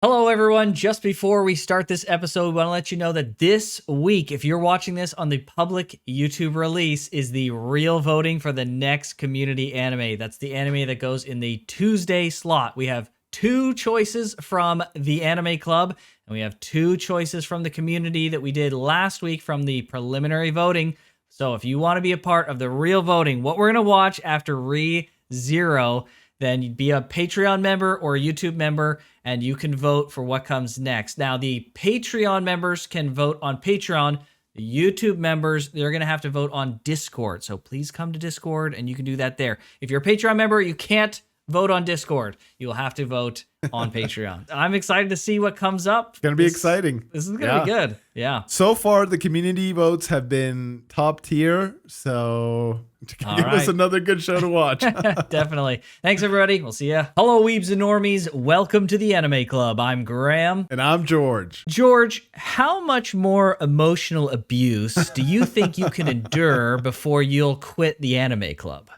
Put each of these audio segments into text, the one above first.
Hello, everyone. Just before we start this episode, we want to let you know that this week, if you're watching this on the public YouTube release, is the real voting for the next community anime. That's the anime that goes in the Tuesday slot. We have 2 choices from the Anime Club, and we have 2 choices from the community that we did last week from the preliminary voting. So if you want to be a part of the real voting, what we're going to watch after ReZero, then you'd be a Patreon member or a YouTube member, and you can vote for what comes next. Now, the Patreon members can vote on Patreon. The YouTube members, they're going to have to vote on Discord. So please come to Discord, and you can do that there. If you're a Patreon member, you can't vote on Discord. You'll have to vote on Patreon. I'm excited to see what comes up. It's going to be exciting. This is going to be good. Yeah. So far, the community votes have been top tier. So give us another good show to watch. Definitely. Thanks, everybody. We'll see ya. Hello, Weebs and Normies. Welcome to the Anime Club. I'm Graham. And I'm George. George, how much more emotional abuse do you think you can endure before you'll quit the Anime Club?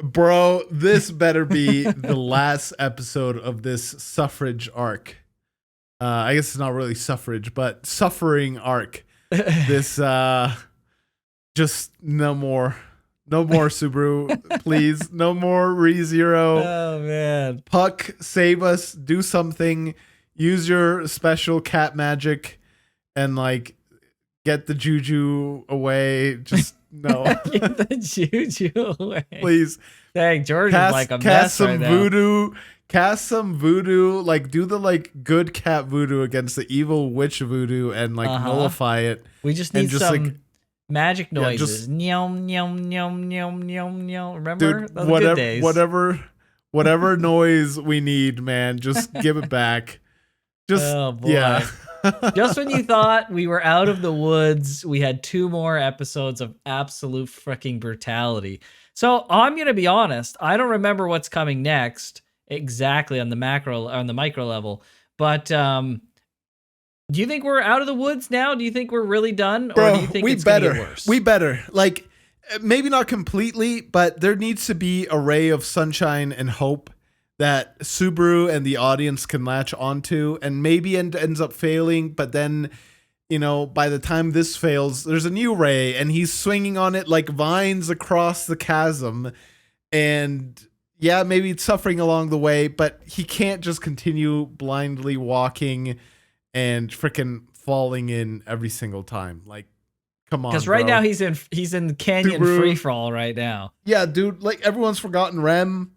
Bro, this better be the last episode of this suffrage arc. I guess it's not really suffrage, but suffering arc. This, just no more. No more Subaru, please. No more ReZero. Oh, man. Puck, save us. Do something. Use your special cat magic and, like, get the juju away. Just, no. Get the juju away. Please. Dang, George is like a mess some right now. voodoo. Cast some voodoo. Like, do the, like, good cat voodoo against the evil witch voodoo and, like, nullify it. We just need just, some... like, magic noises. Nyom, nyom, nyom, nyom, nyom, nyom. Remember? Dude, those good days. whatever noise we need, man, just give it back. Just, oh, boy. Yeah. Just when you thought we were out of the woods, we had 2 more episodes of absolute freaking brutality. So I'm going to be honest. I don't remember what's coming next exactly on the micro level, but, do you think we're out of the woods now? Do you think we're really done? Bro, or do you think it's going to get worse? We better. Like, maybe not completely, but there needs to be a ray of sunshine and hope that Subaru and the audience can latch onto, and maybe ends up failing, but then, you know, by the time this fails, there's a new ray, and he's swinging on it like vines across the chasm, and yeah, maybe it's suffering along the way, but he can't just continue blindly walking and freaking falling in every single time. Like, come on, because right bro. now he's in canyon Subaru. free for all right now. Yeah, dude. Like, everyone's forgotten Rem.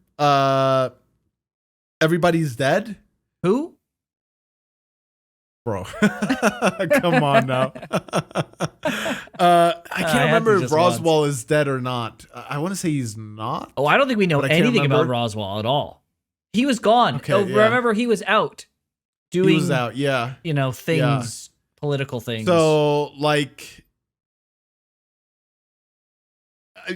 Everybody's dead. Who? Bro, come on now. I can't remember if Roswaal is dead or not. I want to say he's not. Oh, I don't think we know anything about Roswaal at all. He was gone. Okay, Remember, he was out. Doing, he was out, yeah. You know, things, political things. So, like,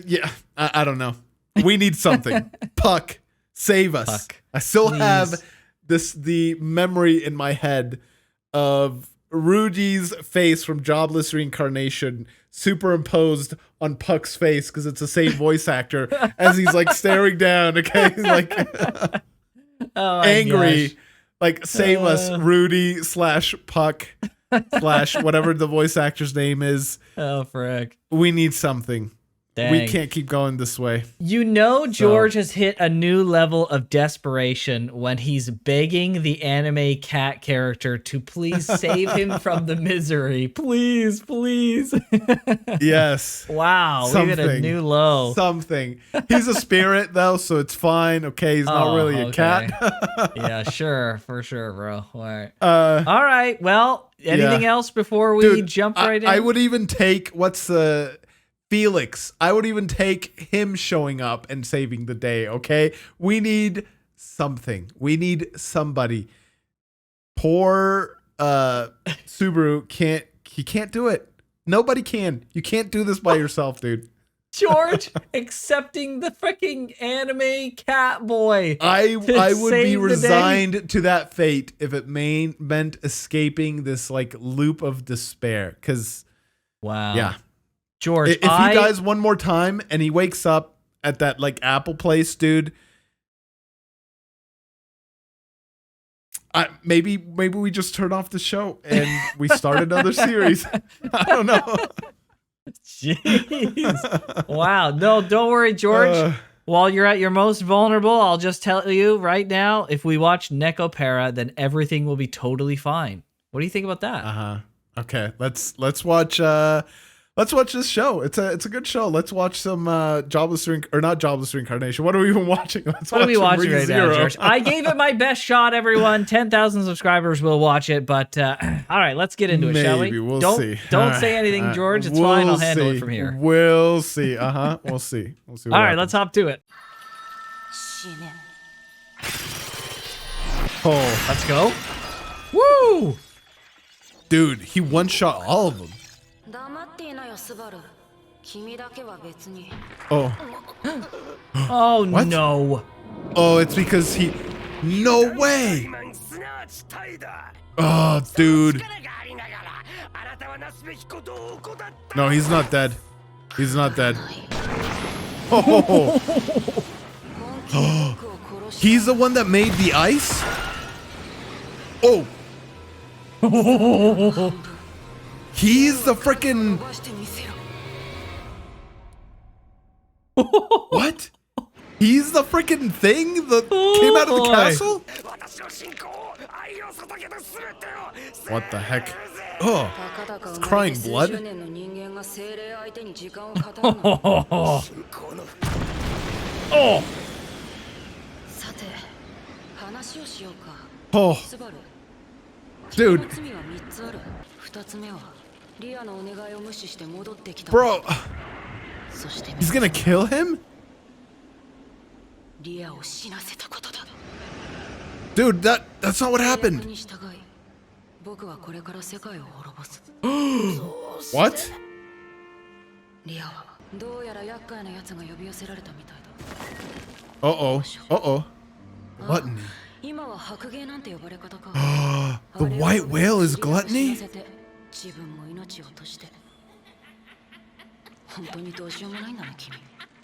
yeah, I don't know. We need something. Puck, save us. Puck, I still please. have the memory in my head of Rudy's face from Jobless Reincarnation superimposed on Puck's face because it's the same voice actor as he's like staring down. Okay, he's like angry. Gosh. Like, save us, Rudy / Puck / whatever the voice actor's name is. Oh, frick. We need something. Dang. We can't keep going this way. You know, George has hit a new level of desperation when he's begging the anime cat character to please save him from the misery. Please, please. Yes. Wow. We hit a new low. Something. He's a spirit, though, so it's fine. Okay, he's not really a cat. Yeah, sure. For sure, bro. All right. All right. Well, anything else before we jump right in? I would even take, Felix. I would even take him showing up and saving the day, okay? We need something. We need somebody. Poor Subaru can't do it. Nobody can. You can't do this by yourself, dude. George accepting the freaking anime cat boy. I would be resigned to that fate if it meant escaping this like loop of despair. Cause wow. Yeah. George, if he dies one more time and he wakes up at that like Apple place, dude, Maybe we just turn off the show and we start another series. I don't know. Jeez. Wow. No, don't worry, George. While you're at your most vulnerable, I'll just tell you right now, if we watch Nekopara, then everything will be totally fine. What do you think about that? Okay, let's watch this show. It's a good show. Let's watch some not Jobless Reincarnation. What are we even watching? What are we watching right now, George? I gave it my best shot, everyone. 10,000 subscribers will watch it, but all right, let's get into it, shall we? We'll see. Don't say anything, George. It's fine. I'll handle it from here. We'll see. We'll see. We'll see. All right, let's hop to it. Oh, let's go. Woo! Dude, he one-shot all of them. Oh. Oh, what? No. Oh, it's because he... No way! Oh, dude. No, he's not dead. He's not dead. Oh. He's the one that made the ice? Oh. He's the frickin'... What? He's the frickin' thing that came out of the castle? What the heck? Oh, it's crying blood. Oh. Oh. Dude. Bro. He's gonna kill him? Dude, that's not what happened. What? Uh-oh. Uh-oh. Gluttony. The white whale is gluttony?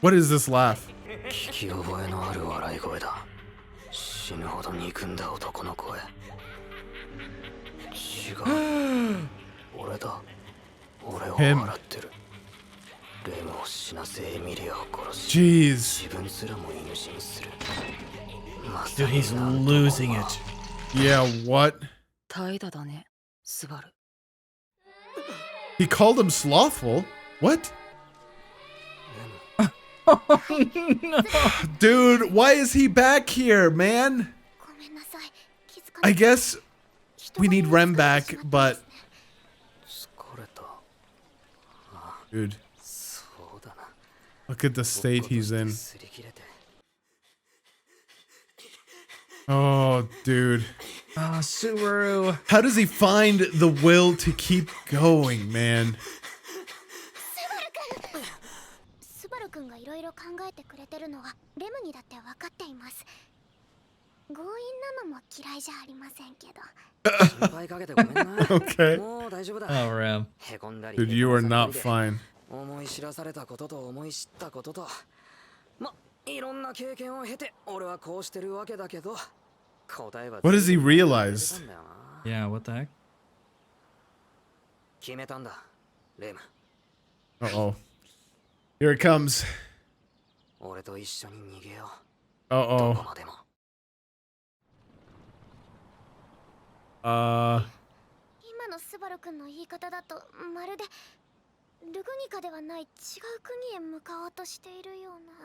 What is this laugh? Him. Jeez. Dude, he's losing it. Yeah, what? He called him slothful? What? No. Dude, why is he back here, man? I guess we need Rem back, but... Dude. Look at the state he's in. Oh, dude. Oh, Subaru. How does he find the will to keep going, man? Okay. Oh, Rem. Dude, you are not fine. What has he realized? Yeah, what the heck? Uh-oh. Here it comes. Uh-oh.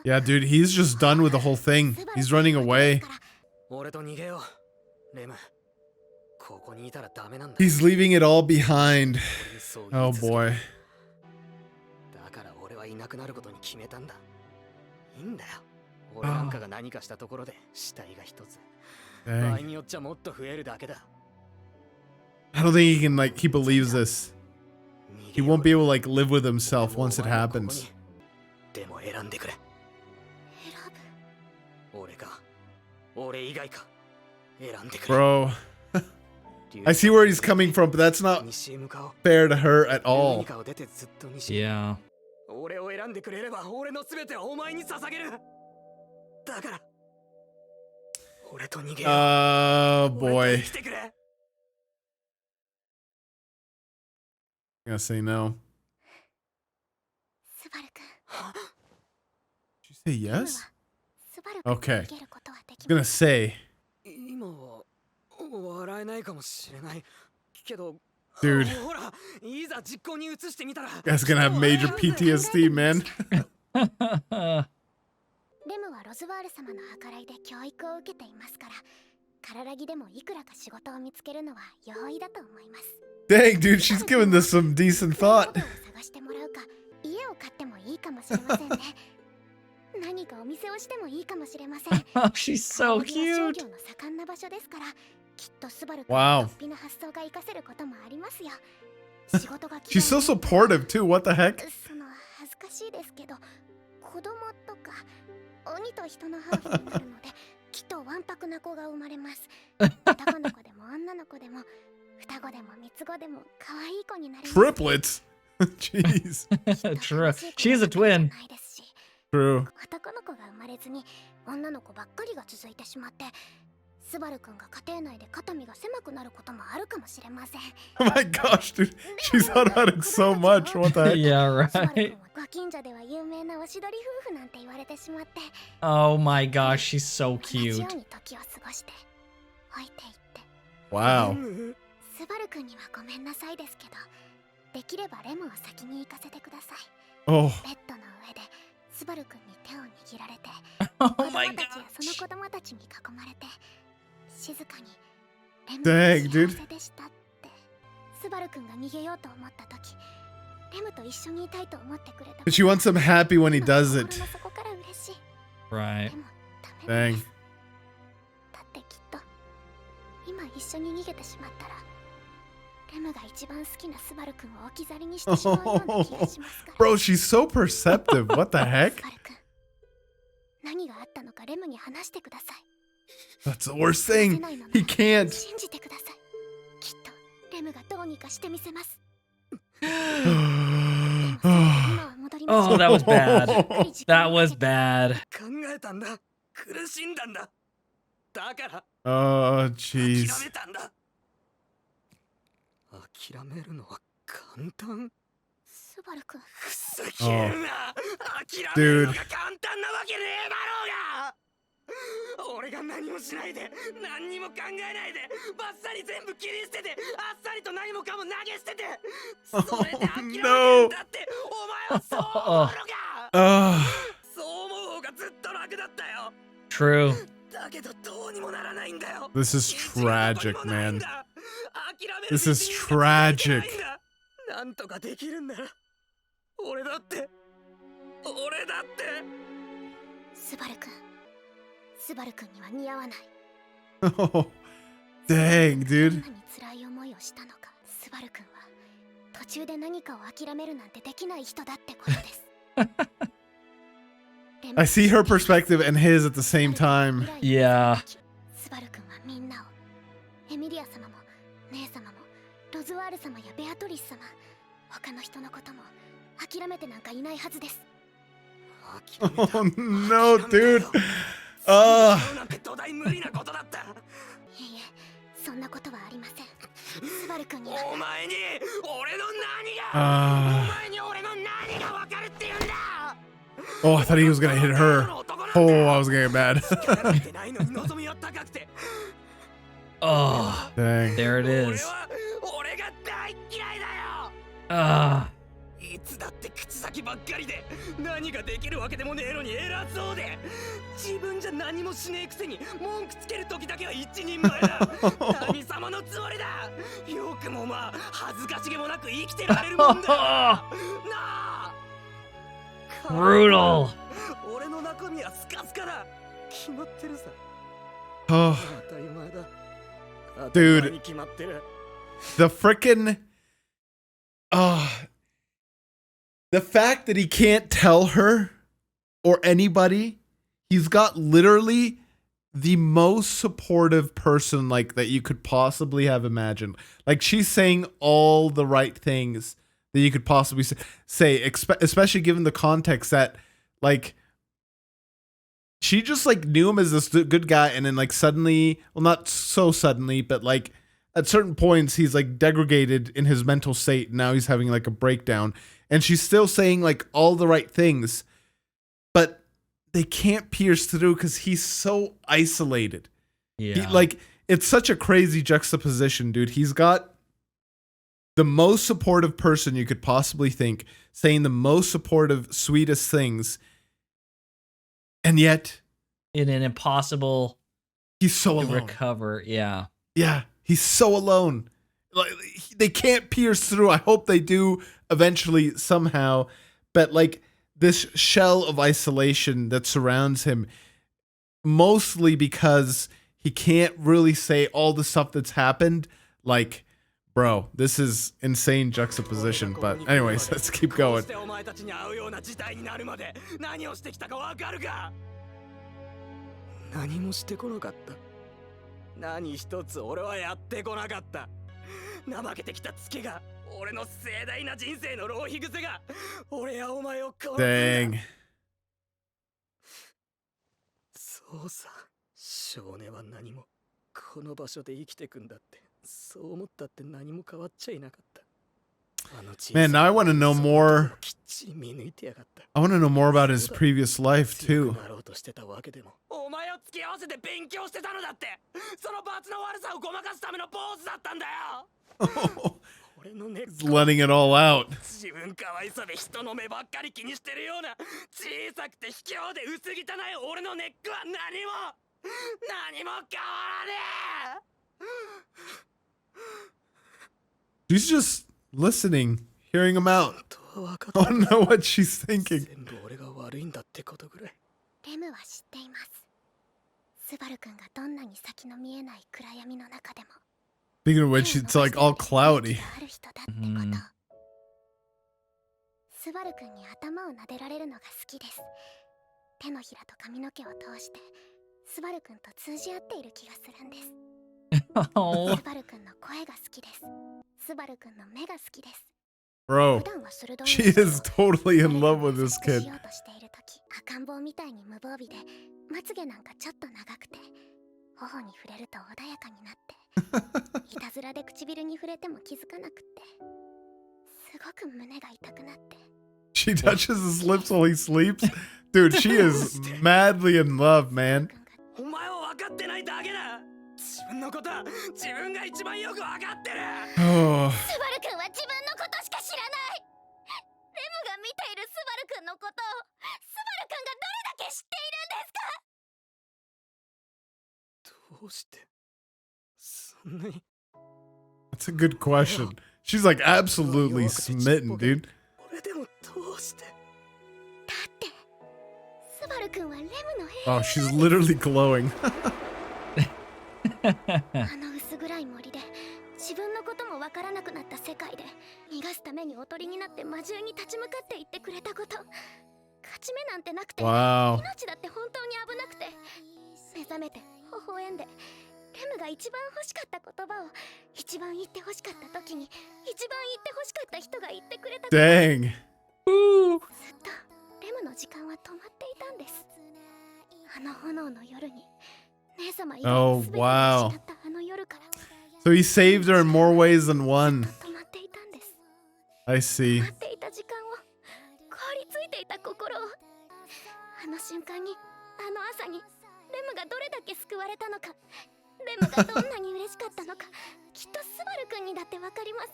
Yeah, dude, he's just done with the whole thing. He's running away. He's leaving it all behind. Oh boy. Dang. I don't think he can, like, he believes this. He won't be able to, like, live with himself once it happens. Bro. I see where he's coming from, but that's not fair to her at all. Yeah. Oh boy. I'm gonna say no. スバル君 Did you say レムは yes? スバル君 Okay. に逃げることはで I き was ま gonna せん say, 今は笑えないかもしれないけど dude, ほらいざ実行に移してみたら that's gonna have major PTSD, man. レムはロズワール様の計らいで教育を受けていますからカララギでもいくらか仕事を見つけるのは容易だと思います Dang, dude, she's giving this some decent プレイモ thought. ドを探してもらうか家を買ってもいいかもしれませんね何かお店をしてもいいかもしれません Oh, she's so カララギは商 cute. 業の盛んな場所ですからきっとスバル Wow. 君の突飛な発想が活かせることもありますよ仕事が She's so supportive too. What the heck? その恥ずかしいですけど子供とか鬼と人のハーフになるのできっとわんぱくな子が生まれます男の子でも女の子でも双子でも三つ子でも可愛い子になります Triplets. Jeez. True. She is a twin. ないですし True. 男の子が生まれずに女の子ばっかりが続いてしまってスバル君が家庭内で肩身が狭くなることもあるかもしれません Oh my gosh, dude. She's thought about it so much. What the heck? Yeah, スバル君 right. はご近所では有名なおしどり夫婦なんて言われてしまって Oh my gosh, she's so 同じよ cute. うに時を過ごして置いていって Wow. スバル君にはごめんなさいですけどできればレムを先に行かせてください Oh, ベッドの上でスバル君に手を握られて Oh 子 my 供たちやその gosh. 子供たちに囲まれて静かにレム Dang, は dude. 幸せでしたってスバル君が逃げようと思った時レムと一緒にいたいと思ってくれた but she wants him happy when he 今 does 心 it. の底から嬉しい Right. でもダメなん Dang. ですだってきっと今一緒に逃げてしまったらレムが一番好きなスバル君を置き去りにしてしまうような気がしますから Bro, she's so perceptive. What the ス heck? バル君何があったのかレムに話してください That's the worst thing. 話せないのな He can't. 信じてくださいきっとレムがどうにかしてみせます Oh, 今は戻りましょ Oh, う that was bad. ゆっくり時 That 間を was かけて bad. 考えたんだ苦しんだんだだから oh 諦 jeez. めたんだ諦めるのは簡単スバル君ふざけるな諦めるのが簡単なわけねえだろうが俺が何もしないで何にも考えないでバッサリ全部切り捨ててあっさりと何もかも投げ捨ててそれで諦めてるんだってお前はそう思うのか Oh, そう思う方がずっと楽だったよ True. だけどどうにもならないんだよ this is 道がどこに tragic, もないん man. だ諦める This is 道にしか続いてないん tragic. だなんとかできるんだ俺だってスバル君スバル君には似合わない Oh, dang, ど dude. んなに辛い思いをしたのかスバル君は途中で何かを諦めるなんてできない人だってことです I see her perspective and his at the same time. Yeah. スバル君はみんなをエミリア様も姉様もロズワール様やベアトリス様他の人のことも諦めてなんかいないはずです Oh no, dude. Ah. なんて土台無理なことだったいいえそんなことはありませんスバル君にはお前に俺の何があーお前に俺の何が分かるって言うんだ Oh, I thought he was gonna hit her. Oh, I was getting mad. 力見てないのに望みは高くて Oh, Dang. there it 俺 is. は俺が大嫌いだよ Ah. いつだって口先ばっかりで何ができるわけでもねえのに偉そうで自分じゃ何もしねえくせに文句つける時だけは一人前だ何様のつもりだよくもまあ恥ずかしげもなく生きてられるもんだなあ Brutal. 俺の中身はスカスカだ決まってるさ Oh, 当たり前だ Dude. 当たり前に決まってる the frickin' the fact that he can't tell her or anybody, he's got literally the most supportive person like that you could possibly have imagined. Like she's saying all the right things that you could possibly say, especially given the context that like she just like knew him as this good guy, and then like suddenly, well, not so suddenly, but like at certain points he's like degraded in his mental state. Now he's having like a breakdown, and she's still saying like all the right things, but they can't pierce through because he's so isolated. Yeah. Like, it's such a crazy juxtaposition, dude. He's got the most supportive person you could possibly think, saying the most supportive, sweetest things, and yet in an impossible he's so to alone. recover. Yeah. Yeah, he's so alone. Like, they can't pierce through. I hope they do eventually somehow, but like this shell of isolation that surrounds him, mostly because he can't really say all the stuff that's happened. Like, bro, this is insane juxtaposition. But anyways, let's keep going. こうしてお前たちに会うような事態になるまで何をしてきたかわかるか。何もしてこなかった。何一つ俺はやってこなかった。怠けてきたツケが、俺の盛大な人生の浪費癖が、俺やお前を殺すんだ。 Dang. そうさ、少年は何もこの場所で生きてくんだって、そう思ったって何も変わっちゃいなかった。 Man, now I want to know more. きっちり見抜いてやがった。 I want to know more about his previous life 強 too. くなろうとしてたわけでも、お前を付き合わせて勉強してたのだって、そのパーツの悪さをごまかすためのポーズだったんだよ。俺の根っ He's letting it all out. 自分可愛さで人の目ばっかり気にしてるような小さくて卑怯で薄汚い俺のネックは何も変わらねえ。 She's just listening, hearing him out. 本当は分かっ I た want to know what she's thinking. 全部俺が悪いんだってことぐらい。レムは知っています。スバル君がどんなに先の見えない暗闇の中でも Speaking of which, it's like all cloudy. ある人だってこと。スバル君に頭を撫でられるのが好きです。手のひらと髪の毛を通してスバル君と通じ合っている気がするんです。 Oh. スバル君の声が好きです。スバル君の目が好きです。 Bro, 普段は鋭いん she ですけど is totally in love with this 優 kid. しくしようとしている時、赤ん坊みたいに無防備で、まつげなんかちょっと長くて、頬に触れると穏やかになって、いたずらで唇に触れても気づかなくって、すごく胸が痛くなって。 She touches his lips while he sleeps. Dude, she is madly in love, man. お前は分かってないだけだ。自分のことは自分が一番よく分かってる。 Oh, スバル君は自分のことしか知らない。レムが見ているスバル君のことを、スバル君がどれだけ知っているんですか。どうしてそんなに。 that's a good question. She's like absolutely smitten, dude. 俺でもどうして。だってスバル君はレムの部 Oh, 屋 she's literally glowing. あの薄暗い森で自分のこともわからなくなった世界で逃がすためにおとりになって魔獣に立ち向かっていってくれたこと、勝ち目なんてなくて、 Wow. 命だって本当に危なくて、目覚めて微笑んでレムが一番欲しかった言葉を一番言って欲しかった時に一番言って欲しかった人が言ってくれたこと、 Dang. ずっとレムの時間は止まっていたんです。あの炎の夜に姉様以外の全てを失ったあの夜から、 So he saved her in more ways than one. 止まっていたんです。 I see. 待っていた時間を、凍りついていた心を、あの瞬間に、あの朝にレムがどれだけ救われたのか、レムがどんなに嬉しかったのか、きっとスバル君にだってわかりません。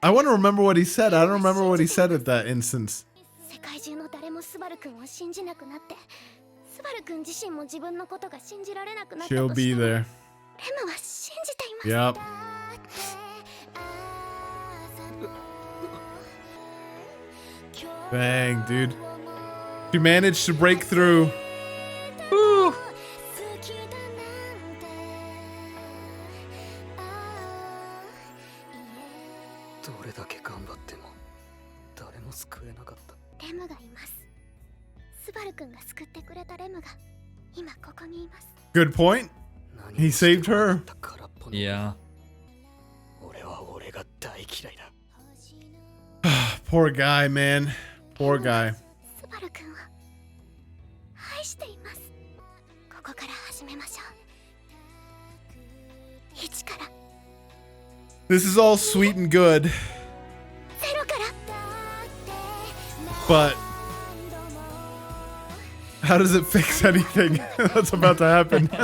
I want to remember what he said. I don't remember what he said at that instance. 世界中の誰もスバル君を信じなくなって、スバル君自身も自分のことが信じられなくなったと She'll して be も、 there. レムは信じています。 Yep. Bang, dude. She managed to break through. Woo. どれだけ頑張っても誰も救えなかった。レムがいます。スバル君が救ってくれたレムが今ここにいます。 Good point. He saved her. Yeah. 俺は俺が大嫌いだ。 Poor guy, man. Poor guy. スバル君は This is all sweet and good, ゼロから but how does it fix anything that's about to happen? 支え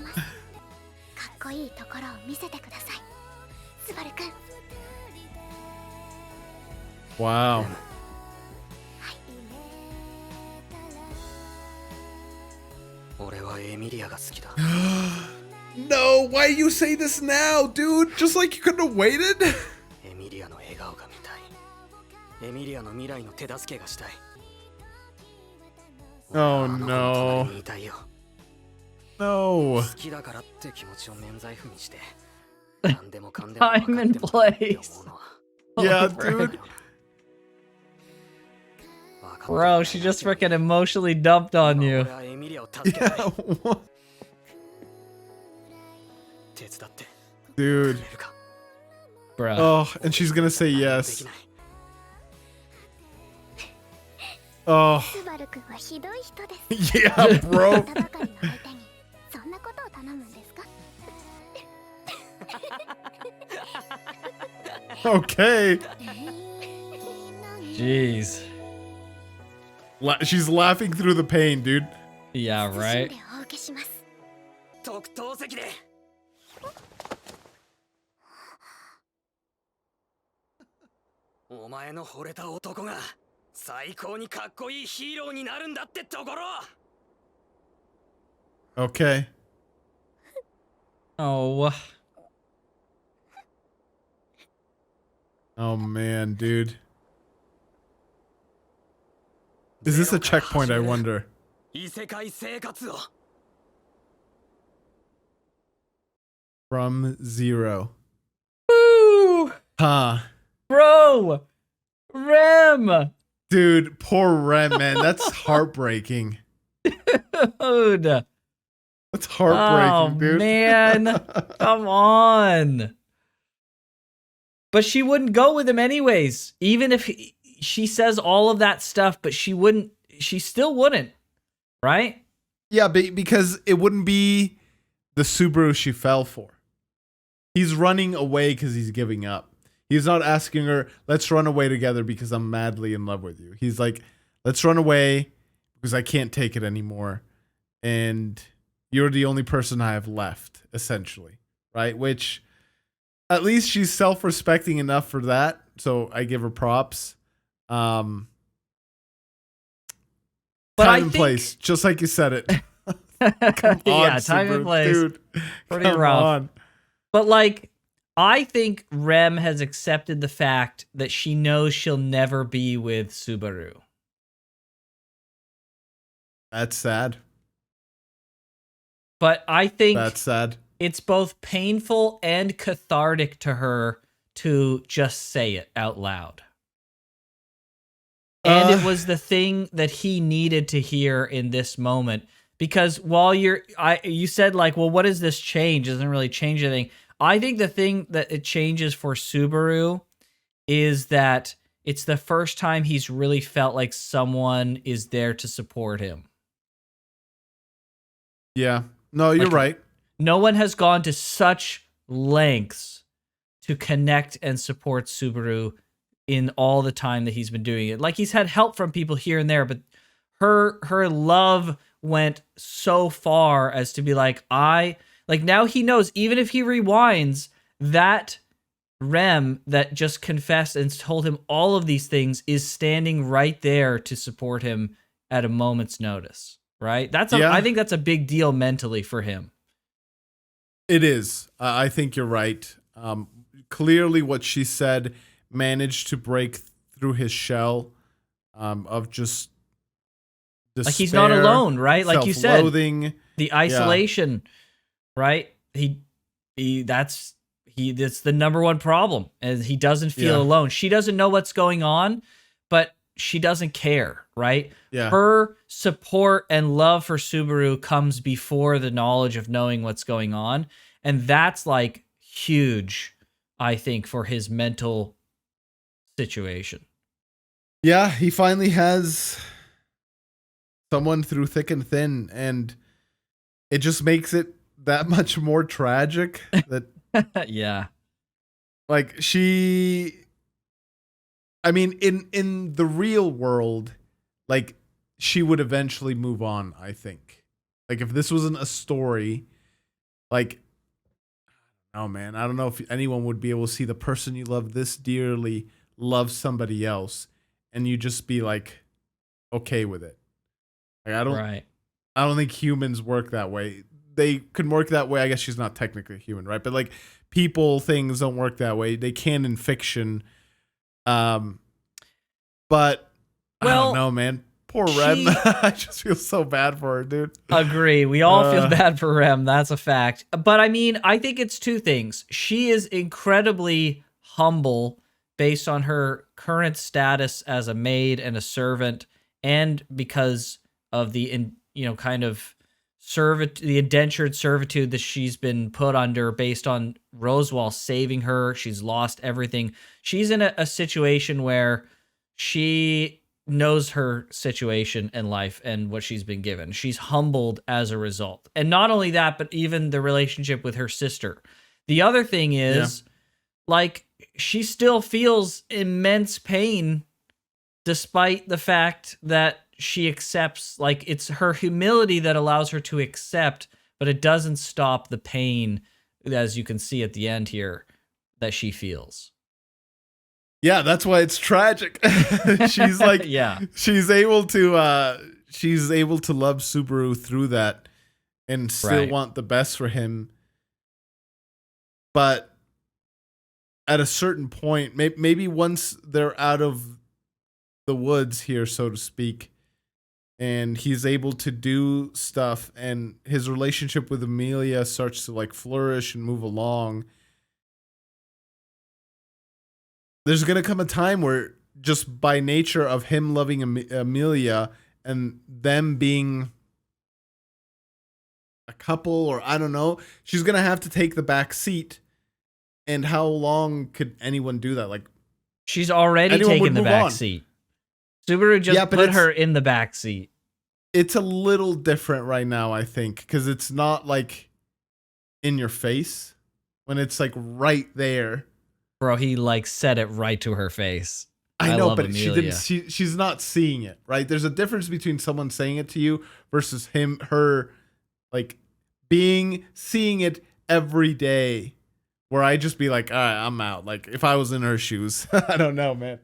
ます。かっこいいところを見せてください。スバルくん。 Wow. 俺はエミリアが好きだ。 No, why you say this now, dude? Just like you couldn't have waited? エミリアの笑顔が見たい。エミリアの未来の手助けがしたい。 Oh あの子の no. 隣にいたいよ。 No. 好きだからって気持ちを免罪符にして、何でもかんでも分かって Time and もらうって思 place. うのは。 Yeah, Over. dude. Bro, she just freaking emotionally dumped on you. 俺はエミリアを助けたい。 Yeah, what? 手伝ってく Dude. れるか。 Bro. Oh, and she's gonna say で yes. きない。 Oh, スバルくんはひどい人です。 yeah, た bro. ばかりの相手にそんなことを頼むんですか？ Okay. Jeez. She's laughing through the pain, dude. Yeah, 謹ん right? でお受けします。 特等席で。お前の惚れた男が最高にかっこいいヒーローになるんだってところ。 Okay. Oh. Oh man, dude. Is this a checkpoint, I wonder? 異世界生活を。 From zero. Woo! Huh. Bro! Rem! Dude, poor Rem, man. That's heartbreaking. Dude. That's heartbreaking, Oh, dude. man. Come on. But she wouldn't go with him anyways. Even if she says all of that stuff, but she still wouldn't. Right? Yeah, because it wouldn't be the Subaru she fell for. He's running away because he's giving up. He's not asking her, let's run away together because I'm madly in love with you. He's like, let's run away because I can't take it anymore. And you're the only person I have left, essentially. Right? Which, at least she's self-respecting enough for that. So I give her props. But Time I and think, place, just like you said it. yeah, time and place. Dude, Pretty come rough. on. But like, I think Rem has accepted the fact that she knows she'll never be with Subaru. That's sad. But I think That's sad. it's both painful and cathartic to her to just say it out loud. And it was the thing that he needed to hear in this moment. Because while you said like, well, what does this change? It doesn't really change anything. I think the thing that it changes for Subaru is that it's the first time he's really felt like someone is there to support him. Yeah. No, you're Like, right. No one has gone to such lengths to connect and support Subaru in all the time that he's been doing it. Like, he's had help from people here and there, but her love went so far as to be like, now he knows, even if he rewinds, that Rem that just confessed and told him all of these things is standing right there to support him at a moment's notice, right? I think that's a big deal mentally for him. It is. I think you're right. Clearly what she said managed to break through his shell of just despair, Like, he's not alone, right? Like you said, self-loathing. the isolation, right? That's the number one problem, and he doesn't feel alone. She doesn't know what's going on, but she doesn't care, right? Yeah. Her support and love for Subaru comes before the knowledge of knowing what's going on, and that's like huge, I think, for his mental situation. Yeah, he finally has someone through thick and thin, and it just makes it that much more tragic that Yeah. Like I mean, in the real world, like she would eventually move on, I think. Like if this wasn't a story, like, oh man, I don't know if anyone would be able to see the person you love this dearly love somebody else and you just be like okay with it. Like I don't think humans work that way. They can work that way. I guess she's not technically human, right? But like things don't work that way. They can in fiction. But I don't know, man. Poor Rem. I just feel so bad for her, dude. Agree. We all feel bad for Rem. That's a fact. But I mean, I think it's two things. She is incredibly humble based on her current status as a maid and a servant, and because of the kind of the indentured servitude that she's been put under based on Roswaal saving her. She's lost everything. She's in a situation where she knows her situation in life and what she's been given. She's humbled as a result. And not only that, but even the relationship with her sister. The other thing is, like, she still feels immense pain despite the fact that she accepts, like, it's her humility that allows her to accept, but it doesn't stop the pain, as you can see at the end here, that she feels. Yeah, that's why it's tragic. She's like, she's able to love Subaru through that and still want the best for him. But at a certain point, maybe once they're out of the woods here, so to speak, and he's able to do stuff and his relationship with Emilia starts to like flourish and move along, there's going to come a time where just by nature of him loving Emilia and them being a couple, or I don't know, she's going to have to take the back seat. And how long could anyone do that? Like, she's already taken the back seat. Subaru just put her in the back seat. It's a little different right now, I think, because it's not like in your face when it's like right there. Bro, he like said it right to her face. I know, but Emilia. She's not seeing it, right? There's a difference between someone saying it to you versus her like seeing it every day. Where I just be like, all right, I'm out. Like if I was in her shoes, I don't know, man.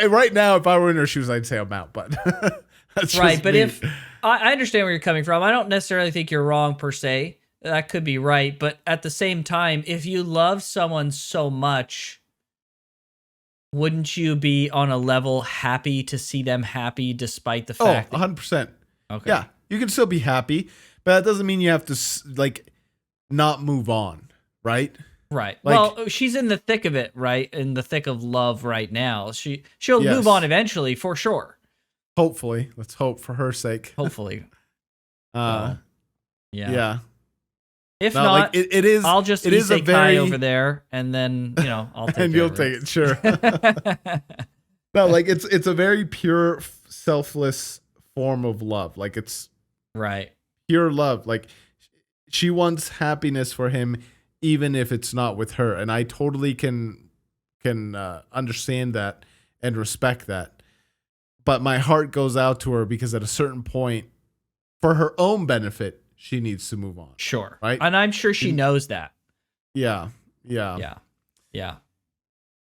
Right now, if I were in her shoes, I'd say I'm out. But that's right. But me. if I understand where you're coming from, I don't necessarily think you're wrong per se. That could be right, but at the same time, if you love someone so much, wouldn't you be on a level happy to see them happy despite the fact? 100%. Okay. Yeah, you can still be happy, but that doesn't mean you have to like not move on, right? Right. Like, well, she's in the thick of it, right? In the thick of love right now. She'll move on eventually, for sure. Hopefully. Let's hope for her sake. Hopefully. Yeah. If not, like it is. I'll just say Kai over there, and then I'll take and you'll take it, sure. No, like it's a very pure, selfless form of love. Like it's right, pure love. Like she wants happiness for him, even if it's not with her, and I totally can understand that and respect that. But my heart goes out to her because at a certain point, for her own benefit, she needs to move on. Sure. Right? And I'm sure she knows that. Yeah.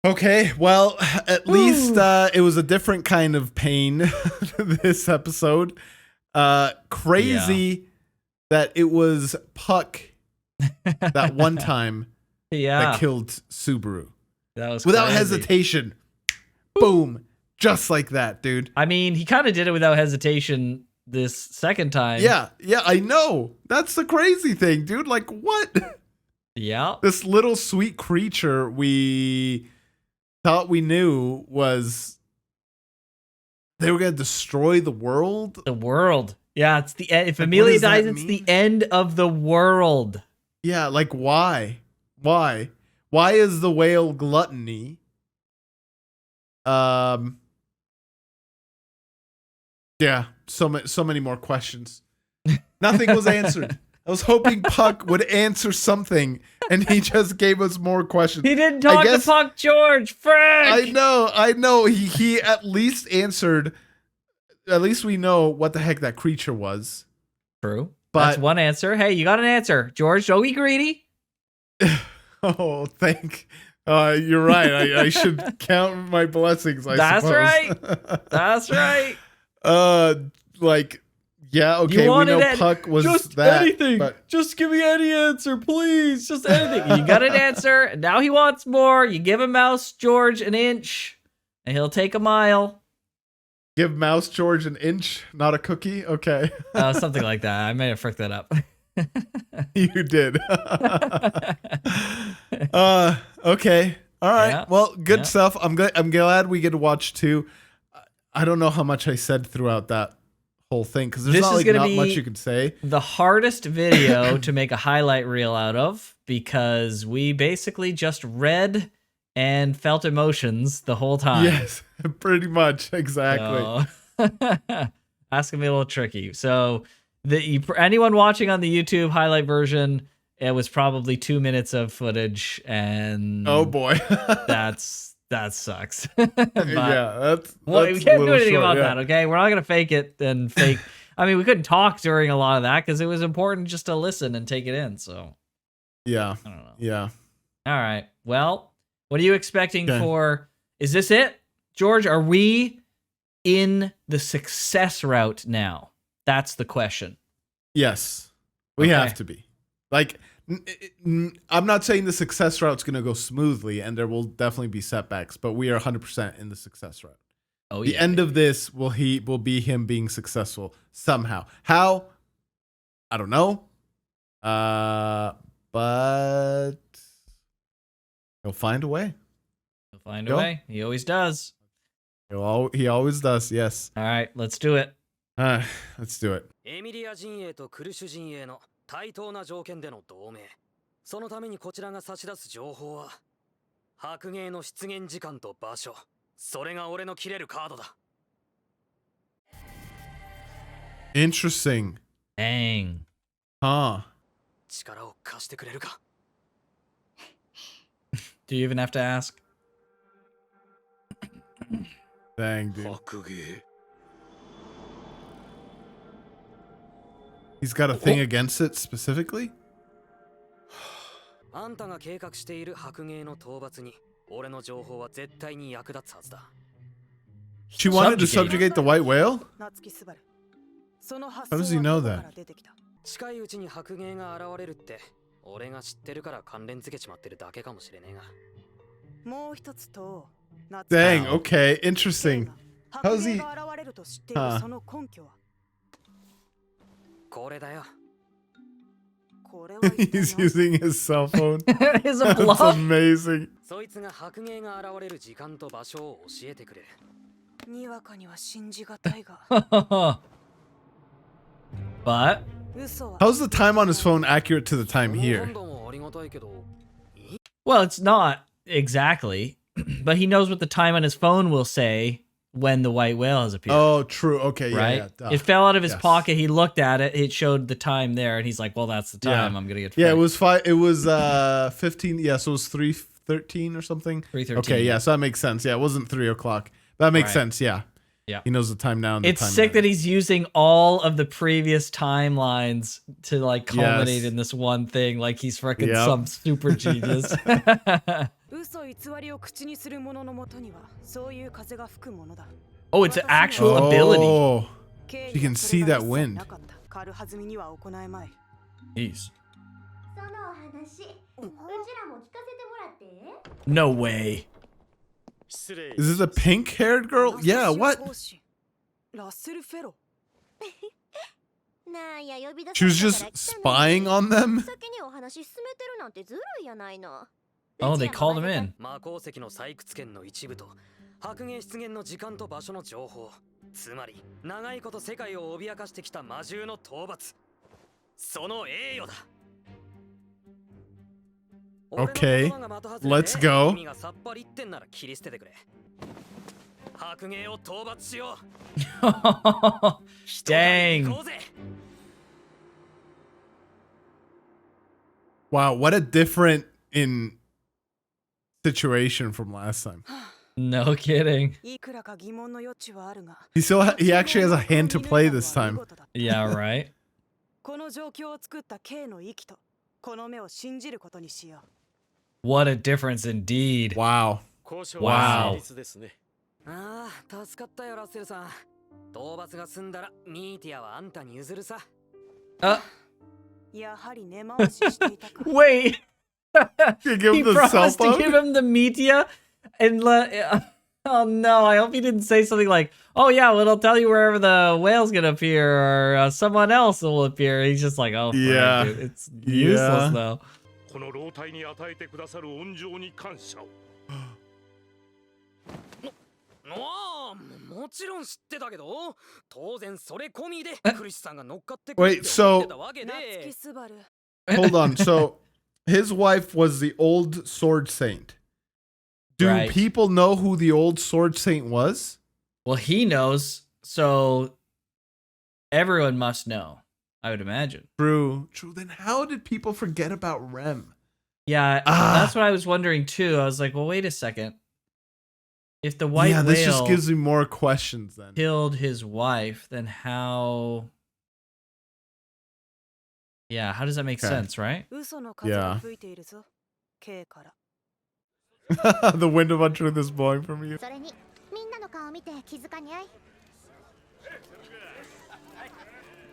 Okay, well, at least it was a different kind of pain this episode. Crazy that it was Puck that one time that killed Subaru. That was without crazy. hesitation. Boom. Just like that, dude. I mean, he kind of did it without hesitation this second time. Yeah, I know. That's the crazy thing, dude. Like, what? Yeah. This little sweet creature we thought we knew was... They were going to destroy the world? The world. Yeah, it's the end. If Emilia dies, it's the end of the world. Yeah, like, why? Why is the whale gluttony? Yeah, so many more questions. Nothing was answered. I was hoping Puck would answer something, and he just gave us more questions. He didn't talk to Puck George. Frick! I know. He at least answered. At least we know what the heck that creature was. True. But that's one answer. Hey, you got an answer, George. Don't be greedy. Oh, you're right. I should count my blessings. That's suppose. right. That's right. Yeah, okay. We know Puck was just that. Anything. But just give me any answer, please. Just anything. You got an answer, and now he wants more. You give him Mouse George an inch, and he'll take a mile. Give Mouse George an inch, not a cookie? Okay. Something like that. I may have fricked that up. You did. Okay. All right. Yeah. Well, good stuff. I'm glad we get to watch 2. I don't know how much I said throughout that whole thing because there's not much you can say. The hardest video to make a highlight reel out of because we basically just read and felt emotions the whole time. Yes, pretty much. Exactly. So, that's gonna be a little tricky. So anyone watching on the YouTube highlight version, it was probably 2 minutes of footage, and oh boy, that sucks. Yeah, we can't do anything about that. Okay, we're not gonna fake it and fake. I mean, we couldn't talk during a lot of that because it was important just to listen and take it in. So yeah, I don't know. Yeah. All right. Well, what are you expecting for? Is this it, George? Are we in the success route now? That's the question. Yes, we have to be. Like, I'm not saying the success route's going to go smoothly, and there will definitely be setbacks, but we are 100% in the success route. Oh, the end of this will be him being successful somehow. How? I don't know. But he'll find a way. He'll find a way. He always does. He always does. Yes. All right, let's do it. Let's do it. エミリア陣営とクルシュ陣営の対等な条件での同盟。そのためにこちらが差し出す情報は白芸の出現時間と場所。それが俺の切れるカードだ。Interesting. Dang. Huh. 力を貸してくれるか。Do you even have to ask? Dang, dude. 白芸。He's got a thing against it specifically? あんたが計画している白芸の討伐に俺の情報は絶対に役立つはずだ。She wanted to subjugate the white whale? How does he know that? 近いうちに白芸が現れるって俺が知ってるから関連付けちまってるだけかもしれねえが。もう一つと Dang, okay, interesting. How's he? その根拠はこれだよ。He's using his cell phone. Is a That's bluff? amazing. そいつが白芸が現れる時間と場所を教えてくれ。にわかには信じがたいが。But how's the time on his phone accurate to the time here? Well, it's not exactly, but he knows what the time on his phone will say when the white whale has appeared. Oh, true. Okay, yeah, right? yeah. It fell out of his pocket. He looked at it. It showed the time there, and he's like, "Well, that's the time. I'm gonna get." Yeah, it was 15. Yeah, so it was 3:13 or something. 3:13. Okay, yeah, so that makes sense. Yeah, it wasn't 3 o'clock. That makes sense. Yeah. Yeah. He knows the time now. And it's sick that he's using all of the previous timelines to like culminate in this one thing. Like he's freaking some super genius. Oh, it's an actual ability. Oh, you can see that wind. Jeez. No way. Is this a pink-haired girl? Yeah, what? She was just spying on them? Oh, they called him in. 魔鉱石の採掘権の一部と白芸出現の時間と場所の情報。つまり長いこと世界を脅かしてきた魔獣の討伐。その栄誉だ。Okay, let's go. Dang. Wow, what a different in situation from last time. No kidding. いくらか疑問の余地はあるが、 He actually has a hand to play this time. Yeah, right. この状況を作った K の息とこの目を信じることにしよう。 What a difference indeed. Wow. 交渉 Wow. は成立ですね。ああ、助かったよラッセルさん。討伐が済んだらミーティアはあんたに譲るさ。 Uh, やはり根回ししていたか。 wait. You give He him the cell promised to phone? give him the media and let. Oh no! I hope he didn't say something like, "Oh yeah, well, it'll tell you wherever the whale's gonna appear, or someone else will appear." He's just like, "Oh, Yeah. Frank, dude, it's useless though." この老体に与えてくださる恩情に感謝を。ああ、もちろん知ってたけど、当然それ込みでクリスさんが乗っかってく Wait, って so- 思ってたわけで。夏木スバル。 Hold on. So his wife was the old sword saint. Do Right. people know who the old sword saint was? Well, he knows, so everyone must know. I would imagine. True. Then how did people forget about Rem? Yeah, Ah. that's what I was wondering too. I was like, well, wait a second. If the white Yeah, this just whale gives me more questions then. killed his wife, then how? Yeah, how does that make Okay. sense, right? 嘘の風が吹いているぞ。K から。 The wind of untruth is blowing from you. それにみんなの顔を見て気づかにゃい。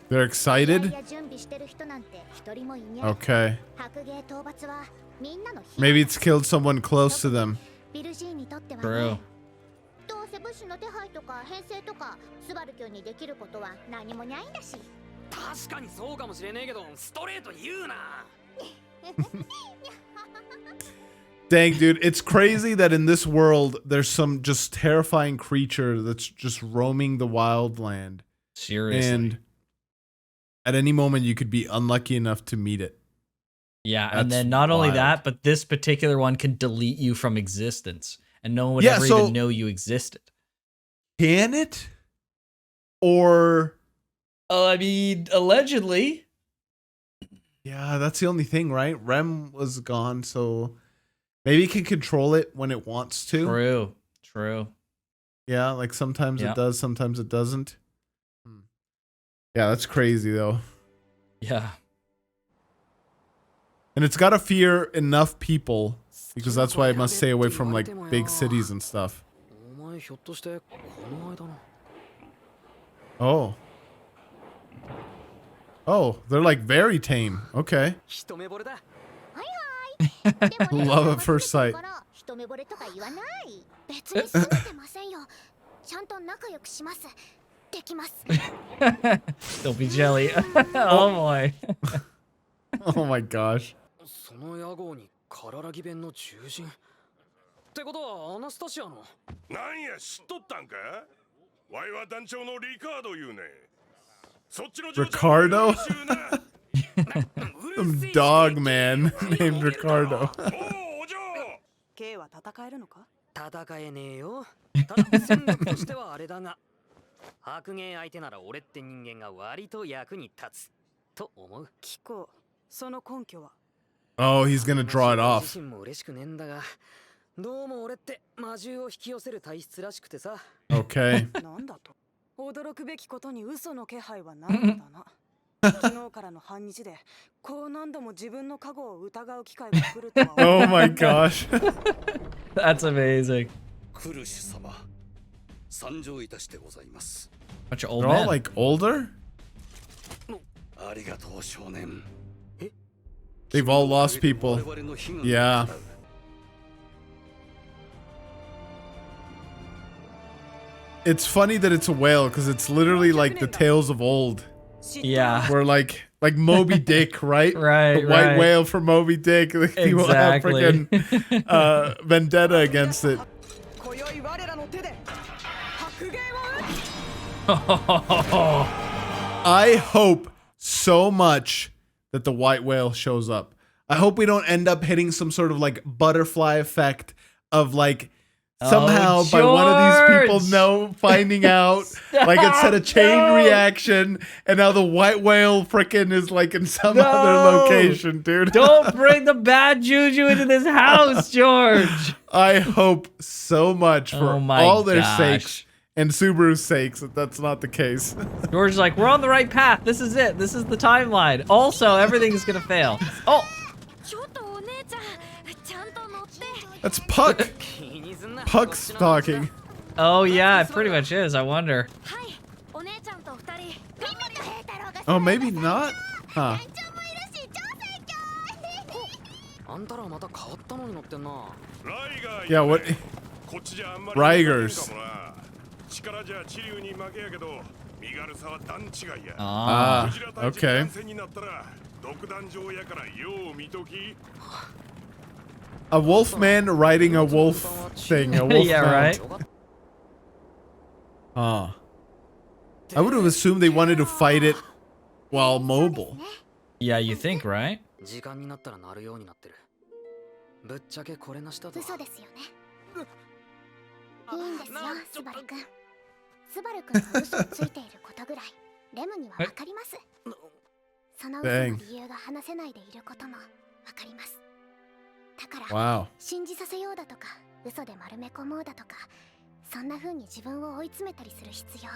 They're 試合 excited? や準備してる人なんて一人もいにゃい。 Okay. 白芸討伐はみんなの日。 Maybe it's killed someone close to them. ビルジーにとっては True. ね。どうせ物資の手配とか編成とかスバル卿にできることは何もにゃいんだし。確かにそうかもしれねえけど、ストレートに言うな。 Dang, dude, it's crazy that in this world there's some just terrifying creature that's just roaming the wild land. Seriously. And at any moment you could be unlucky enough to meet it. Yeah, That's and then not only wild. that, but this particular one can delete you from existence, and no one would Yeah, ever so- even know you existed. Can it? Or I mean, allegedly. yeah, that's the only thing, right? Rem was gone, so maybe it can control it when it wants to. True. True. Yeah, like sometimes Yeah. it does, sometimes it doesn't. Yeah, that's crazy though. Yeah. And it's got to fear enough people because that's why it must stay away from like big cities and stuff. お前ひょっとしてこの間の。 Oh. Oh, they're like very tame. Okay. 一目惚れだ。でもね Love at first sight. から一目惚れとか言わない。別に責めてませんよ。ちゃんと仲良くします。できます。 Don't be jelly. Oh boy. Oh my gosh. その野号にカララギ弁の獣人。ってことはアナスタシアの。なんや知っとったんか。ワイは団長のリカード言うね。そっちの Ricardo? うる Some せえし dog man named Ricardo. おうお嬢 K は戦えるのか。戦えねえよ。ただ戦力としてはあれだが。白芸相手なら俺って人間が割と役に立つ。と思う。聞こう。その根拠は。 Oh, he's gonna draw it off. 自身も嬉しくねえんだが。どうも俺って魔獣を引き寄せる体質らしくてさ。 Okay. なんだと。驚くべきことに嘘の気配はないのだな。昨日からの半日でこう何度も自分の過去を疑う機会が来るとは Oh my gosh. That's amazing. クルシュ様参上いたしてございます。 Bunch of old They're all men. like older? ありがとう少年。 They've all lost people. 我々の悲願を Yeah. 叶う It's funny that it's a whale because it's literally like the tales of old. Yeah. Where like Moby Dick, right? Right, The white right. whale from Moby Dick. Like, people have Exactly. freaking vendetta against it. 今宵我らの手で白芸を打つ。 I hope so much that the white whale shows up. I hope we don't end up hitting some sort of like butterfly effect of like somehow by one of these people George! finding out, like it said a chain reaction, and now the white whale frickin' is like in some other location, dude. Don't bring the bad juju into this house, George. I hope so much for Oh my all their gosh. sakes and Subaru's sakes that that's not the case. George's like, we're on the right path. This is it. This is the timeline. Also, everything is gonna fail. Oh, ちょっとお姉ちゃんちゃんと乗って That's Puck. 気にすんな Puck's talking. oh yeah, it pretty much is. I wonder. はいお姉ちゃんと二人頑張った平太郎が Oh, maybe not? Huh. 団長もいるし超最強あんたらまた変わったのに乗ってんなライガー Yeah, what? こっちじゃあんまり Rigers かもな力じゃ地流に負けやけど身軽さは段違いや Ah. クジラたち okay. に戦になったら独壇場やからよう見とき A wolf man riding a wolf thing. A wolf Yeah, mount. right. Huh. I would have assumed they wanted to fight it while mobile. Yeah, you think, right? 時間になったら鳴るようになってるぶっちゃけこれなしだと嘘ですよねいいんですよスバルくんスバルくんが嘘をついていることぐらいレムにはわかりますその嘘の理由が話せないでいることもわかりますだから Wow. 信じさせようだとか嘘で丸め込もうだとかそんな風に自分を追い詰めたりする必要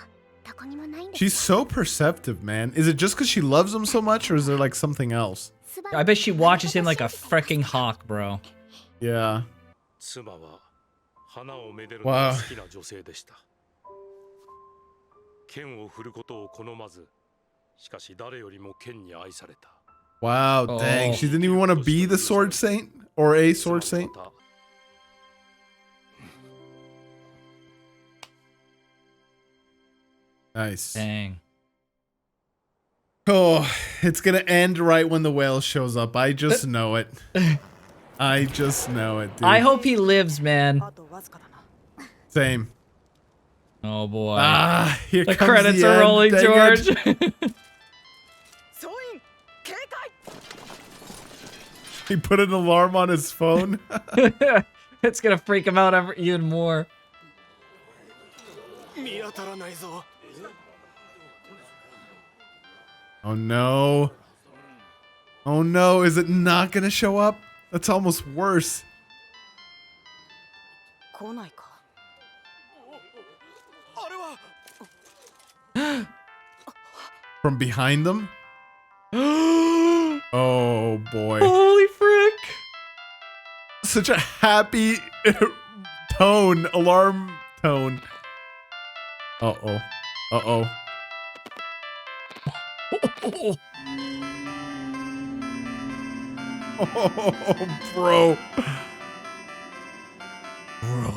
どこにもないんです She's so perceptive, man. Is it just because she loves him so much, or is there like something else? I bet she watches him like a freaking hawk, bro. Yeah. 妻は花をめでるのがのが好好きな女性でした剣を振ることを好まずしかし誰よりも剣に愛された Wow, Oh. dang. She didn't even want to be the sword saint or a sword saint. Nice. Dang. Oh, it's going to end right when the whale shows up. I just know it. I just know it, dude. I hope he lives, man. あとわずかだな Same. Oh boy. Ah, here the comes credits the are end. rolling, Dang George. it. 総員警戒 He put an alarm on his phone. It's gonna freak him out even more. 見当たらないぞ Oh no. Oh no, is it not gonna show up? That's almost worse. 来ないかあれは From behind them? Oh boy. Holy frick! Such a happy tone, alarm tone. Uh-oh. Uh-oh. Oh, bro. Bro.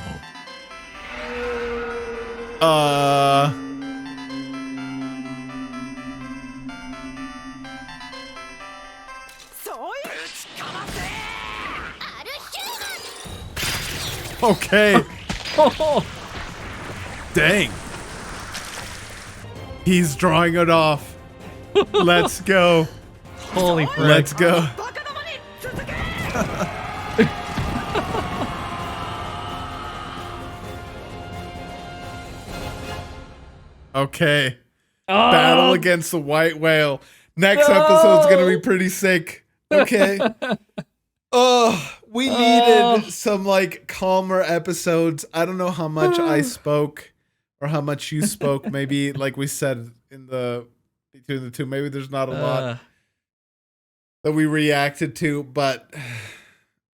Okay. Dang. He's drawing it off. Let's go. Holy frick. Let's go. Okay. Battle against the white whale. Next episode's gonna be pretty sick. Okay. Oh, we needed some like calmer episodes. I don't know how much I spoke or how much you spoke. Maybe like we said in the between the two, maybe there's not a lot that we reacted to, but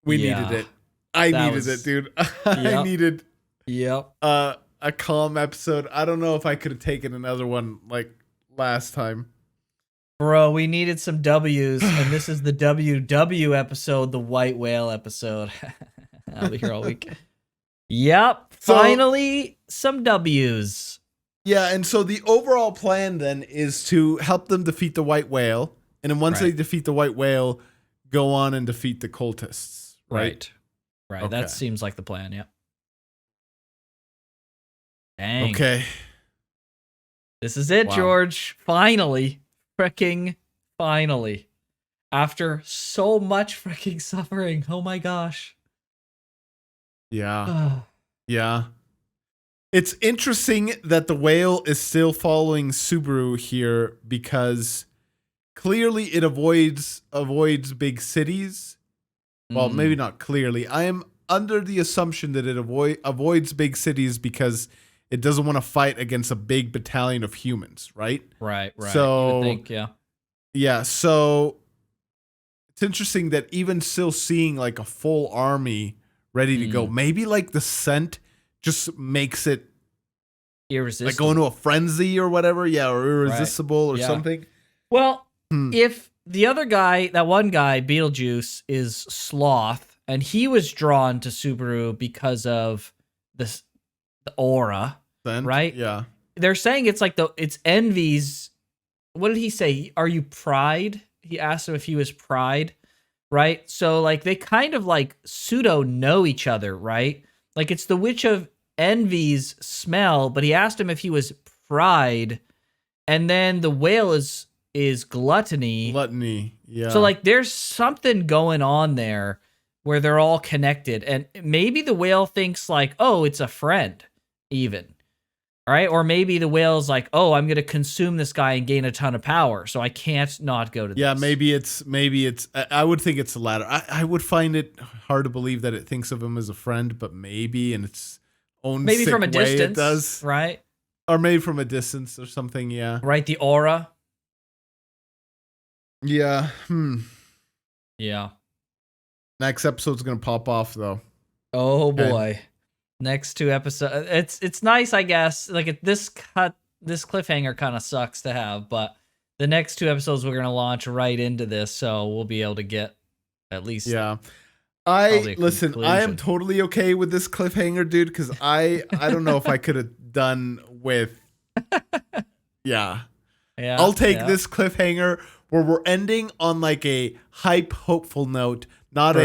we needed it. I needed it, dude. I needed a calm episode. I don't know if I could have taken another one like last time. Bro, we needed some W's, and this is the WW episode, the white whale episode. I'll be here all week. Yep, So- finally some W's. Yeah, and so the overall plan then is to help them defeat the white whale, and then once they Right. defeat the white whale, go on and defeat the cultists. Right. Right. Okay. That seems like the plan, yep. Dang. Okay. This is it, Wow. George. Finally. Freaking finally. After so much freaking suffering. Oh my gosh. Yeah. Yeah. It's interesting that the whale is still following Subaru here because clearly it avoids big cities. Well, maybe not clearly. I am under the assumption that it avoids big cities because it doesn't want to fight against a big battalion of humans, right? Right. So, you would think, yeah. Yeah, so it's interesting that even still seeing like a full army ready to go, maybe like the scent just makes it Irresistible. like go into a frenzy or whatever. Yeah, or irresistible or something. Well, if the other guy, that one guy, Beetlejuice, is Sloth, and he was drawn to Subaru because of the aura, Scent, right? Yeah. They're saying it's like it's Envy's. What did he say? Are you Pride? He asked him if he was Pride, right? So like they kind of like pseudo know each other, right? Like it's the Witch of Envy's smell, but he asked him if he was Pride, and then the whale is Gluttony. Gluttony, yeah. So like there's something going on there where they're all connected, and maybe the whale thinks like, oh, it's a friend, even. All right, or maybe the whale's like, "Oh, I'm going to consume this guy and gain a ton of power, so I can't not go to this." Yeah, maybe it's. I would think it's the latter. I would find it hard to believe that it thinks of him as a friend, but maybe in its own maybe sick from a way distance, it does, right? Or maybe from a distance or something. Yeah, right. The aura. Yeah. Yeah. Next episode's gonna pop off though. Oh Okay. boy. Next 2 episodes. It's nice, I guess. Like this cliffhanger kind of sucks to have, but the next 2 episodes we're gonna launch right into this, so we'll be able to get at least Yeah. probably a Listen, I am conclusion. totally okay with this cliffhanger, dude, because I don't know if I could have done with. Yeah. Yeah. I'll take yeah. this cliffhanger where we're ending on like a hype, hopeful note, not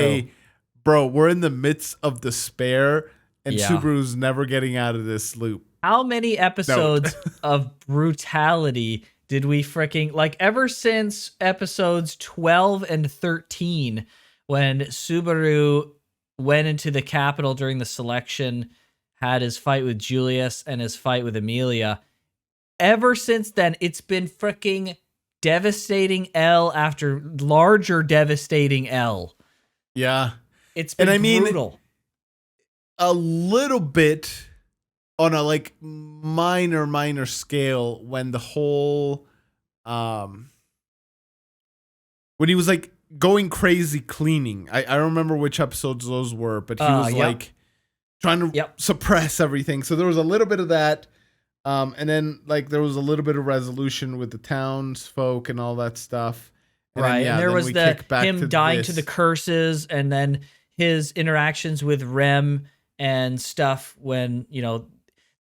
bro, we're in the midst of despair and Yeah. Subaru's never getting out of this loop. How many episodes of brutality did we freaking like ever since episodes 12 and 13 when Subaru went into the capital during the selection, had his fight with Julius and his fight with Emilia. Ever since then, it's been freaking devastating L after larger devastating L. Yeah. It's been brutal. A little bit on a like minor scale when the whole when he was like going crazy cleaning. I don't remember which episodes those were, but he was like trying to suppress everything. So there was a little bit of that. And then like there was a little bit of resolution with the townsfolk and all that stuff. And right. Then, and there was him dying this. to the curses, and then his interactions with Rem and stuff when, you know,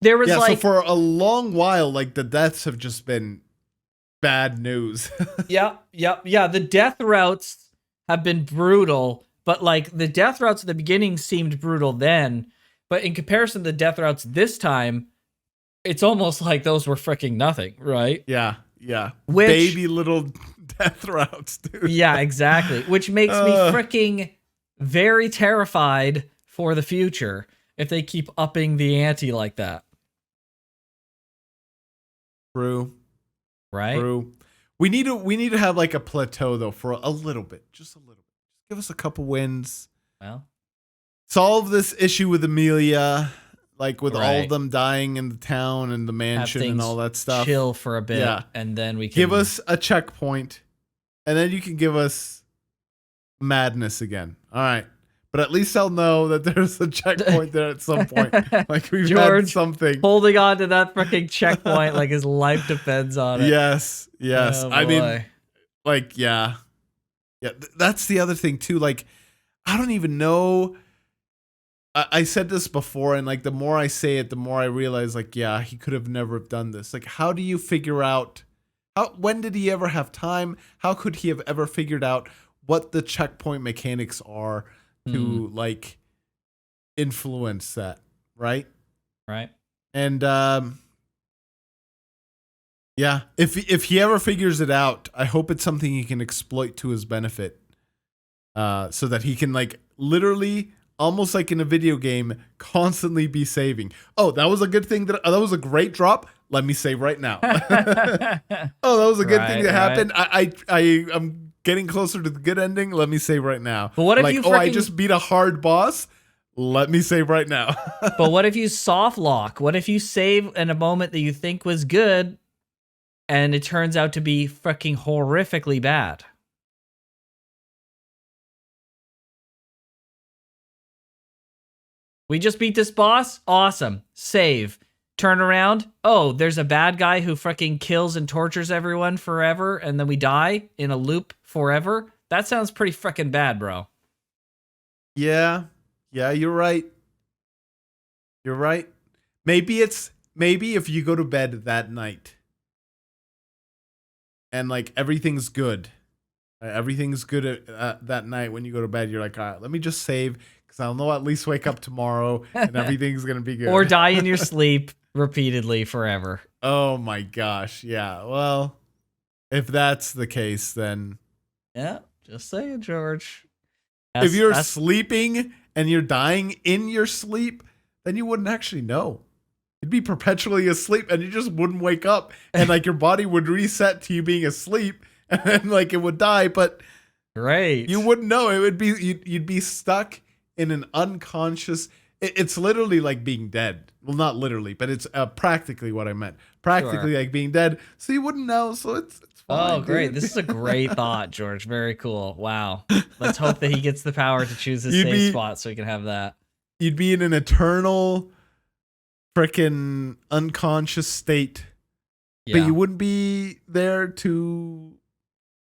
there was so for a long while, like the deaths have just been bad news. Yeah. The death routes have been brutal, but like the death routes at the beginning seemed brutal then, but in comparison to the death routes this time, it's almost like those were freaking nothing, right? Yeah. Which, baby little death routes, dude. Yeah, exactly. Which makes me freaking very terrified for the future if they keep upping the ante like that. True. Right? True. We need to have like a plateau though for a little bit. Just a little bit. Just give us a couple wins. Well, solve this issue with Emilia, like with all Right. of them dying in the town and the mansion and all that stuff. chill for a bit, Yeah. and then we can Give us a checkpoint, and then you can give us madness again. All right. But at least I'll know that there's a checkpoint there at some point. Like we've had George something. holding on to that freaking checkpoint like his life depends on it. Yes. Oh, I mean, boy. like, yeah. That's the other thing too. Like, I don't even know. I said this before, and like the more I say it, the more I realize, like, yeah, he could have never done this. Like, how do you figure out? When did he ever have time? How could he have ever figured out what the checkpoint mechanics are to like influence that? Right. And yeah, if he ever figures it out, I hope it's something he can exploit to his benefit, so that he can like literally almost like in a video game, constantly be saving. Oh, that was a good thing. That was a great drop. Let me save right now. Oh, that was a good thing that happened. I'm getting closer to the good ending. Let me save right now. But what if you I just beat a hard boss. Let me save right now. But what if you soft lock? What if you save in a moment that you think was good and it turns out to be fucking horrifically bad? We just beat this boss? Awesome. Save. Turn around. Oh, there's a bad guy who fucking kills and tortures everyone forever, and then we die in a loop forever? That sounds pretty fucking bad, bro. Yeah. Yeah, you're right. You're right. Maybe if you go to bed that night and like everything's good. Everything's good that night when you go to bed. You're like, all right, let me just save because I'll know at least wake up tomorrow and everything's going to be good. Or die in your sleep repeatedly forever. Oh my gosh. Yeah. Well, if that's the case, then. Yeah, just saying, George. If you're sleeping and you're dying in your sleep, then you wouldn't actually know. You'd be perpetually asleep and you just wouldn't wake up. And like your body would reset to you being asleep and then like it would die. But great, you wouldn't know. It would be, you'd be stuck in an unconscious. It's literally like being dead. Well, not literally, but it's practically what I meant. Practically like being dead. So you wouldn't know. So it's fine. Oh, great. Dude. This is a great thought, George. Very cool. Wow. Let's hope that he gets the power to choose his safe spot so he can have that. You'd be in an eternal freaking unconscious state. Yeah. But you wouldn't be there to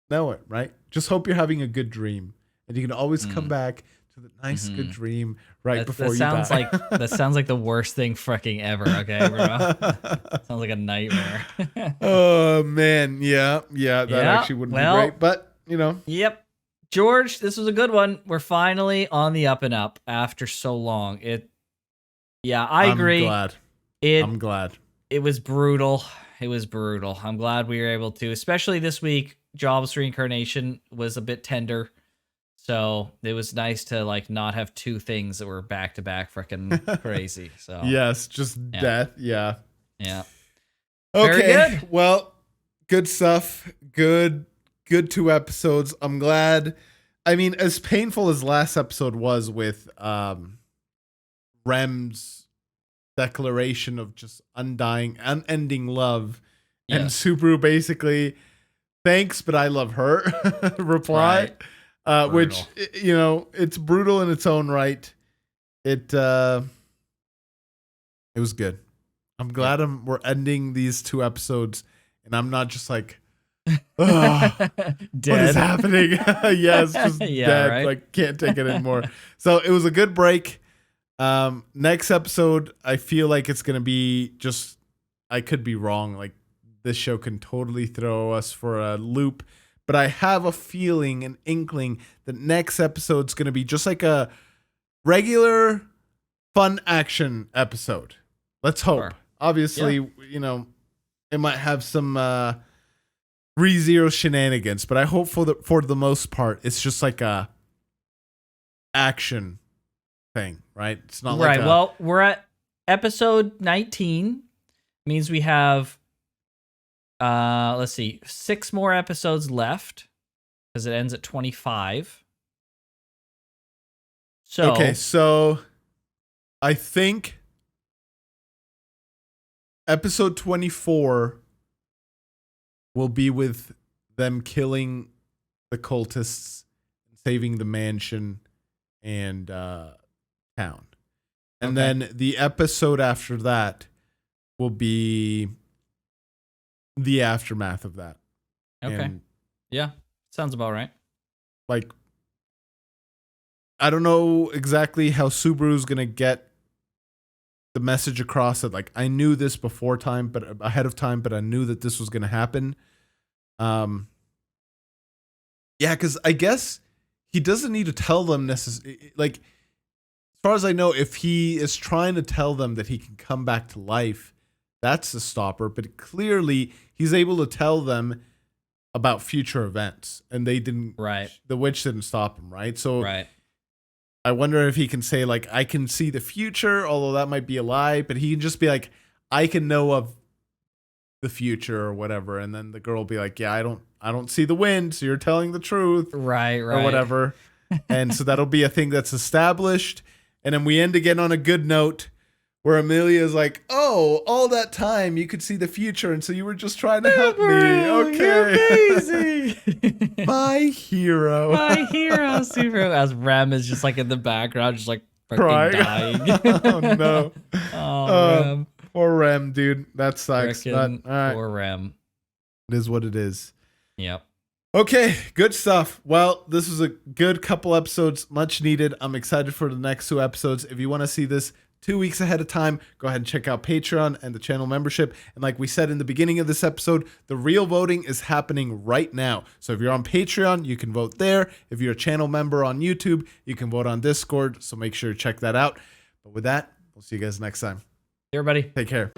know it, right? Just hope you're having a good dream. And you can always come back to the nice good dream before you die. That sounds like the worst thing freaking ever, okay, bro? Sounds like a nightmare. Oh, man. Yeah. That actually wouldn't be great. But, you know. Yep. George, this was a good one. We're finally on the up and up after so long. I agree. I'm glad. It was brutal. It was brutal. I'm glad we were able to, especially this week. Jobs reincarnation was a bit tender. So it was nice to like not have two things that were back to back freaking crazy. So yes, just death. Yeah. Yeah. Okay. Very good. Well, good stuff. Good 2 episodes. I'm glad. I mean, as painful as last episode was with Rem's declaration of just unending love, and Subaru basically, thanks, but I love her reply, which, you know, it's brutal in its own right. It was good. I'm glad we're ending these 2 episodes, and I'm not just like, what is happening? Yes, just dead. Right? Like, can't take it anymore. So it was a good break. Next episode, I feel like it's gonna be just, I could be wrong. Like, this show can totally throw us for a loop, but I have a feeling, an inkling that next episode's gonna be just like a regular fun action episode. Let's hope. Sure. Obviously, you know, it might have some ReZero shenanigans, but I hope for the most part, it's just like a action thing, right? It's not like well, we're at episode 19. Means we have let's see, 6 more episodes left because it ends at 25. So okay, so I think episode 24 will be with them killing the cultists, saving the mansion and town. And then the episode after that will be the aftermath of that. Okay. And, yeah, sounds about right. like, I don't know exactly how Subaru's going to get the message across that, like, I knew this ahead of time, but I knew that this was going to happen. Yeah, because I guess he doesn't need to tell them necessarily. Like, as far as I know, if he is trying to tell them that he can come back to life, that's the stopper. But clearly, he's able to tell them about future events, and they didn't. Right. The witch didn't stop him, right? So, right. I wonder if he can say like, I can see the future, although that might be a lie, but he can just be like, I can know of the future or whatever. And then the girl will be like, yeah, I don't see the wind, so you're telling the truth. Right. Or whatever. And so that'll be a thing that's established. And then we end again on a good note where Emilia is like, oh, all that time you could see the future, and so you were just trying to help me. Okay. You're My hero. My hero, Subaru. As Rem is just like in the background, just like fucking dying. Oh no. Oh, Rem. Poor Rem, dude. That sucks. But, all Frickin' right. poor Rem. It is what it is. Yep. Okay, good stuff. Well, this was a good couple episodes, much needed. I'm excited for the next 2 episodes. If you want to see this 2 weeks ahead of time, go ahead and check out Patreon and the channel membership. And like we said in the beginning of this episode, the real voting is happening right now. So if you're on Patreon, you can vote there. If you're a channel member on YouTube, you can vote on Discord. So make sure to check that out. But with that, we'll see you guys next time. Everybody. Take care.